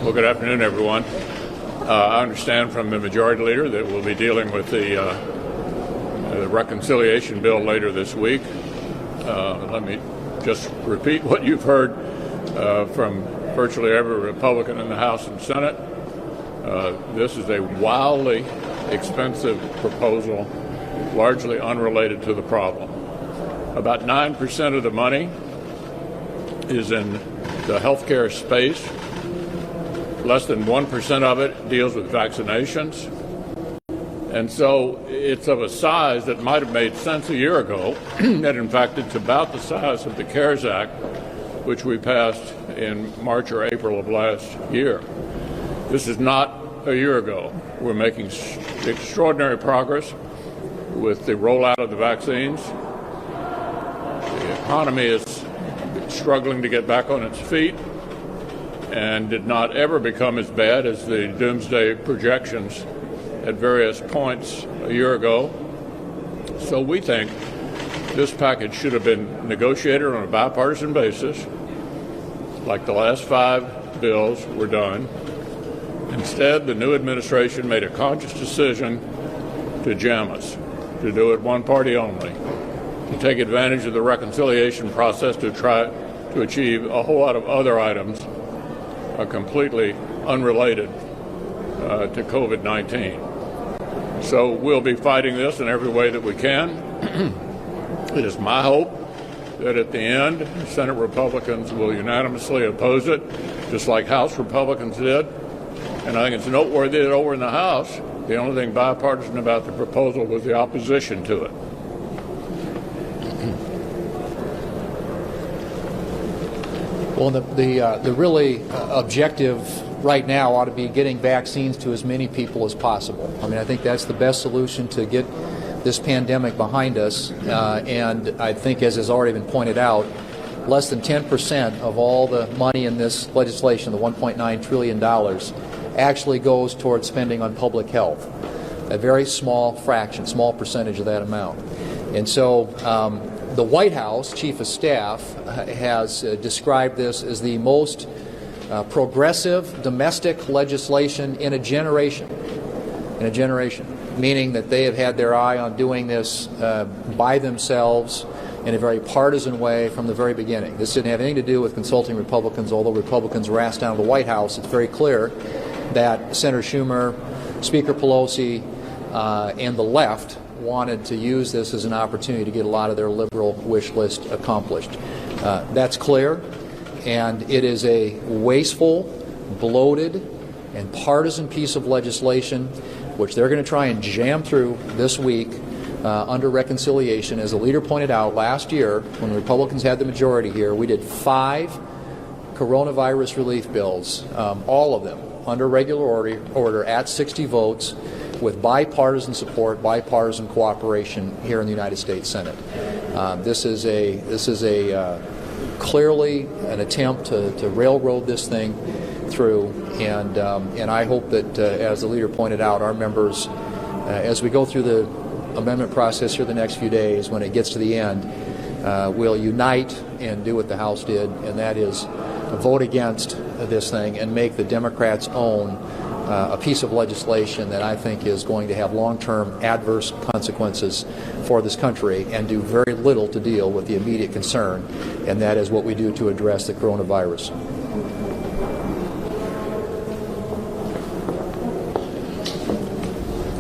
Well, good afternoon, everyone. I understand from the Majority Leader that we'll be dealing with the reconciliation bill later this week. Let me just repeat what you've heard from virtually every Republican in the House and Senate. This is a wildly expensive proposal, largely unrelated to the problem. About 9% of the money is in the healthcare space. Less than 1% of it deals with vaccinations. And so it's of a size that might have made sense a year ago, and in fact it's about the size of the CARES Act, which we passed in March or April of last year. This is not a year ago. We're making extraordinary progress with the rollout of the vaccines. The economy is struggling to get back on its feet and did not ever become as bad as the doomsday projections at various points a year ago. So we think this package should have been negotiated on a bipartisan basis, like the last 5 bills were done. Instead, the new administration made a conscious decision to jam us, to do it one party only, to take advantage of the reconciliation process to try to achieve a whole lot of other items completely unrelated to COVID-19. So we'll be fighting this in every way that we can. It is my hope that at the end, Senate Republicans will unanimously oppose it, just like House Republicans did. And I think it's noteworthy that over in the House, the only thing bipartisan about the proposal was the opposition to it. Well, the really objective right now ought to be getting vaccines to as many people as possible. I mean, I think that's the best solution to get this pandemic behind us. And I think, as has already been pointed out, less than 10% of all the money in this legislation, the $1.9 trillion, actually goes towards spending on public health. A very small fraction, small percentage of that amount. And so the White House Chief of Staff has described this as the most progressive domestic legislation in a generation. Meaning that they have had their eye on doing this by themselves in a very partisan way from the very beginning. This didn't have anything to do with consulting Republicans, although Republicans were asked down to the White House. It's very clear that Senator Schumer, Speaker Pelosi, and the left wanted to use this as an opportunity to get a lot of their liberal wish list accomplished. That's clear, and it is a wasteful, bloated, and partisan piece of legislation which they're going to try and jam through this week under reconciliation. As the leader pointed out, last year, when the Republicans had the majority here, we did 5 coronavirus relief bills, all of them under regular order at 60 votes, with bipartisan support, bipartisan cooperation here in the United States Senate. This is clearly an attempt to railroad this thing through, and I hope that, as the leader pointed out, our members, as we go through the amendment process here the next few days, when it gets to the end, will unite and do what the House did, and that is vote against this thing and make the Democrats own a piece of legislation that I think is going to have long-term adverse consequences for this country and do very little to deal with the immediate concern, and that is what we do to address the coronavirus.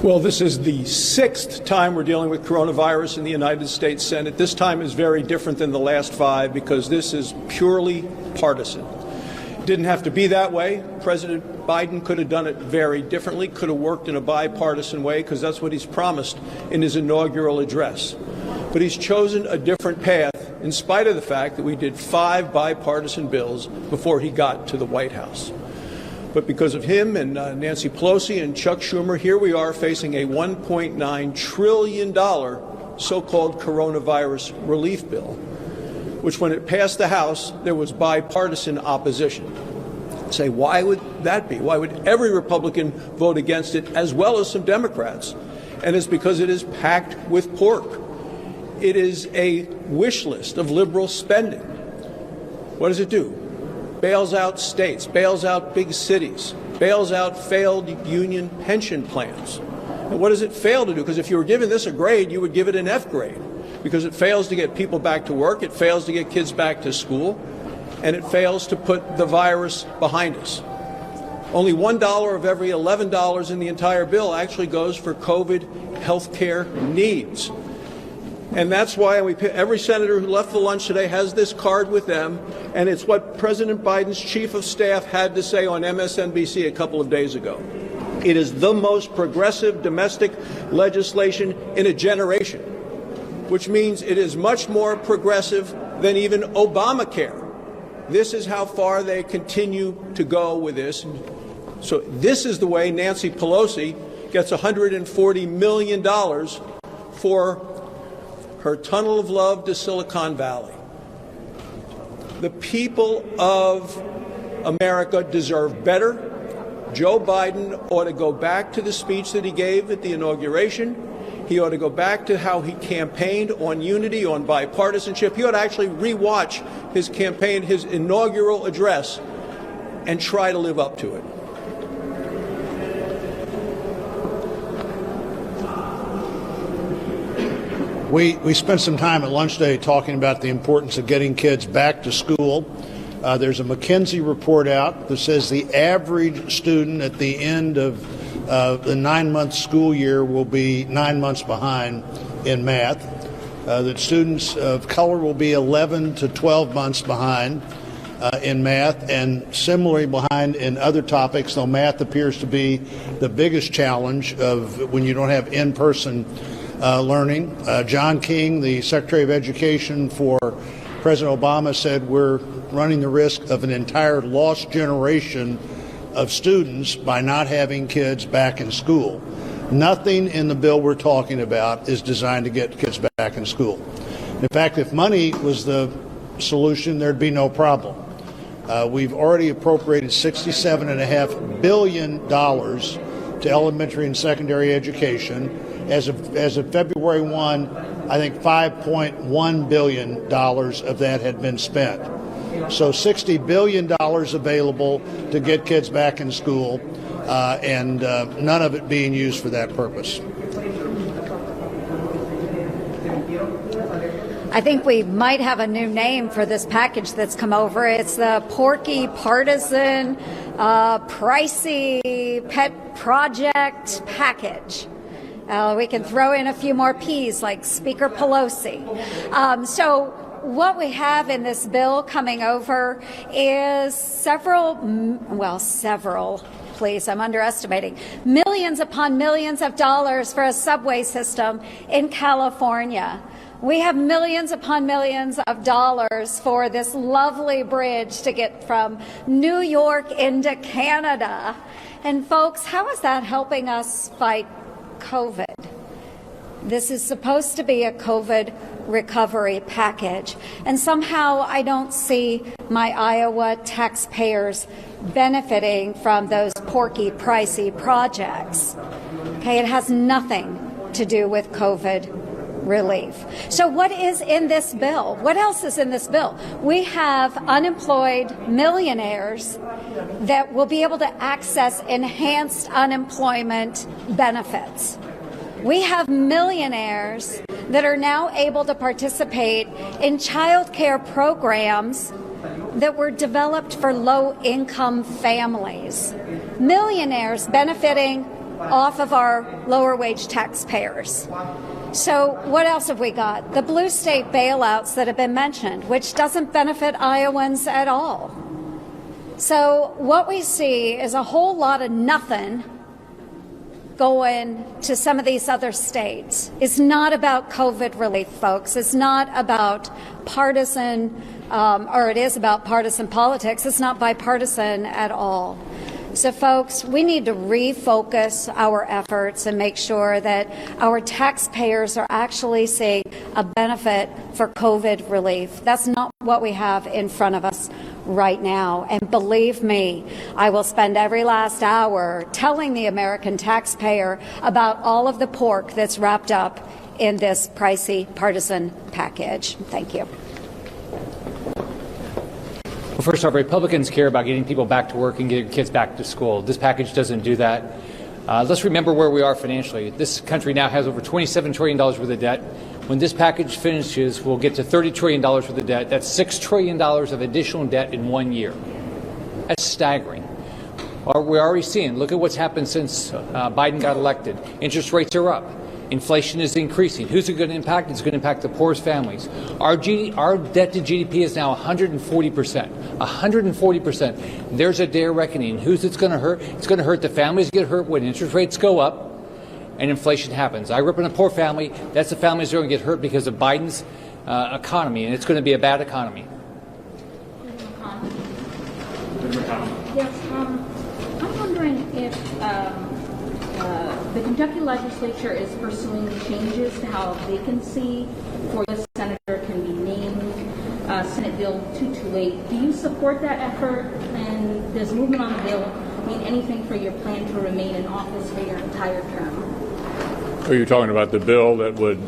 Well, this is the 6th time we're dealing with coronavirus in the United States Senate. This time is very different than the last 5 because this is purely partisan. It didn't have to be that way. President Biden could have done it very differently, could have worked in a bipartisan way, because that's what he's promised in his inaugural address. But he's chosen a different path in spite of the fact that we did 5 bipartisan bills before he got to the White House. But because of him and Nancy Pelosi and Chuck Schumer, here we are facing a $1.9 trillion so-called coronavirus relief bill, which when it passed the House, there was bipartisan opposition. Say, why would that be? Why would every Republican vote against it, as well as some Democrats? And it's because it is packed with pork. It is a wish list of liberal spending. What does it do? Bails out states, bails out big cities, bails out failed union pension plans. And what does it fail to do? Because if you were giving this a grade, you would give it an F grade, because it fails to get people back to work, it fails to get kids back to school, and it fails to put the virus behind us. Only $1 of every $11 in the entire bill actually goes for COVID health care needs. And that's why every senator who left for lunch today has this card with them, and it's what President Biden's chief of staff had to say on MSNBC a couple of days ago. It is the most progressive domestic legislation in a generation, which means it is much more progressive than even Obamacare. This is how far they continue to go with this. So this is the way Nancy Pelosi gets $140 million for her tunnel of love to Silicon Valley. The people of America deserve better. Joe Biden ought to go back to the speech that he gave at the inauguration. He ought to go back to how he campaigned on unity, on bipartisanship. He ought to actually rewatch his campaign, his inaugural address, and try to live up to it. We spent some time at lunch today talking about the importance of getting kids back to school. There's a McKinsey report out that says the average student at the end of the 9-month school year will be 9 months behind in math. That students of color will be 11 to 12 months behind in math, and similarly behind in other topics, though math appears to be the biggest challenge of when you don't have in-person learning. John King, the Secretary of Education for President Obama, said we're running the risk of an entire lost generation of students by not having kids back in school. Nothing in the bill we're talking about is designed to get kids back in school. In fact, if money was the solution, there'd be no problem. We've already appropriated $67.5 billion to elementary and secondary education. As of February 1, I think $5.1 billion of that had been spent. So $60 billion available to get kids back in school, and none of it being used for that purpose. I think we might have a new name for this package that's come over. It's the porky, partisan, pricey pet project package. We can throw in a few more P's like Speaker Pelosi. So what we have in this bill coming over is several, please, I'm underestimating, millions upon millions of dollars for a subway system in California. We have millions upon millions of dollars for this lovely bridge to get from New York into Canada. And folks, how is that helping us fight COVID? This is supposed to be a COVID recovery package, and somehow I don't see my Iowa taxpayers benefiting from those porky, pricey projects. Okay, it has nothing to do with COVID relief. So what is in this bill? What else is in this bill? We have unemployed millionaires that will be able to access enhanced unemployment benefits. We have millionaires that are now able to participate in child care programs that were developed for low-income families. Millionaires benefiting off of our lower-wage taxpayers. So what else have we got? The blue state bailouts that have been mentioned, which doesn't benefit Iowans at all. So what we see is a whole lot of nothing going to some of these other states. It's not about COVID relief, folks. It's not about partisan, or it is about partisan politics. It's not bipartisan at all. So, folks, we need to refocus our efforts and make sure that our taxpayers are actually seeing a benefit for COVID relief. That's not what we have in front of us right now. And believe me, I will spend every last hour telling the American taxpayer about all of the pork that's wrapped up in this pricey partisan package. Thank you. Well, first off, Republicans care about getting people back to work and getting kids back to school. This package doesn't do that. Let's remember where we are financially. This country now has over $27 trillion worth of debt. When this package finishes, we'll get to $30 trillion worth of debt. That's $6 trillion of additional debt in 1 year. That's staggering. We're already seeing, look at what's happened since Biden got elected. Interest rates are up. Inflation is increasing. Who's it going to impact? It's going to impact the poorest families. Our debt to GDP is now 140%. 140%. There's a day of reckoning. Who's it's going to hurt? It's going to hurt the families get hurt when interest rates go up and inflation happens. I grew up in a poor family. That's the families that are going to get hurt because of Biden's economy, and it's going to be a bad economy. Yes, I'm wondering if the Kentucky legislature is pursuing changes to how vacancy for the senator can be named. Senate Bill 228. Do you support that effort? And does movement on the bill mean anything for your plan to remain in office for your entire term? Are you talking about the bill that would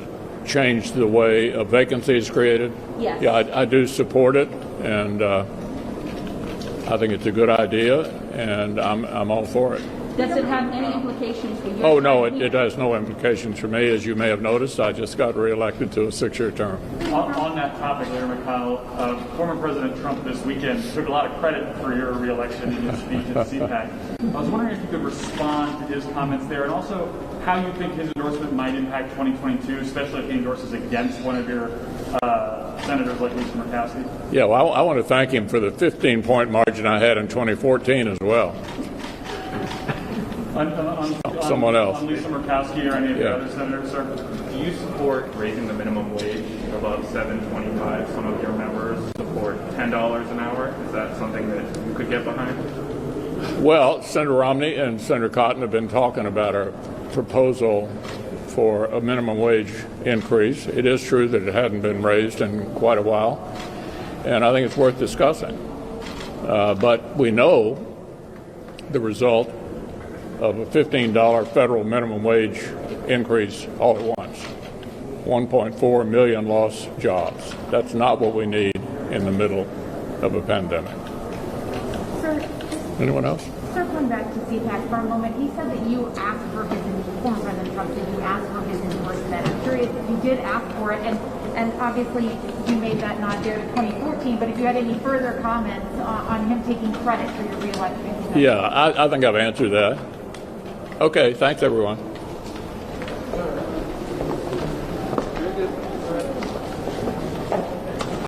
change the way a vacancy is created? Yes. Yeah, I do support it, and I think it's a good idea, and I'm all for it. Does it have any implications for your Oh, no, term? it has no implications for me. As you may have noticed, I just got reelected to a 6-year term. On that topic, Leader McConnell, former President Trump this weekend took a lot of credit for your reelection in his speech at CPAC. I was wondering if you could respond to his comments there, and also how you think his endorsement might impact 2022, especially if he endorses against one of your senators like Lisa Murkowski. Yeah, well, I want to thank him for the 15-point margin I had in 2014 as well. Someone else. On Lisa Murkowski or any of the Yeah. other senators, sir? Do you support raising the minimum wage above $7.25? Some of your members support $10 an hour. Is that something that you could get behind? Well, Senator Romney and Senator Cotton have been talking about our proposal for a minimum wage increase. It is true that it hadn't been raised in quite a while, and I think it's worth discussing. But we know the result of a $15 federal minimum wage increase all at once. 1.4 million lost jobs. That's not what we need in the middle of a pandemic. Sir, Anyone else? circling back to CPAC for a moment, he said that you asked for his, former President Trump said you asked for his endorsement. I'm curious if you did ask for it, and obviously you made that nod there to 2014, but if you had any further comments on him taking credit for your reelection. Yeah, I think I've answered that. Okay, thanks everyone.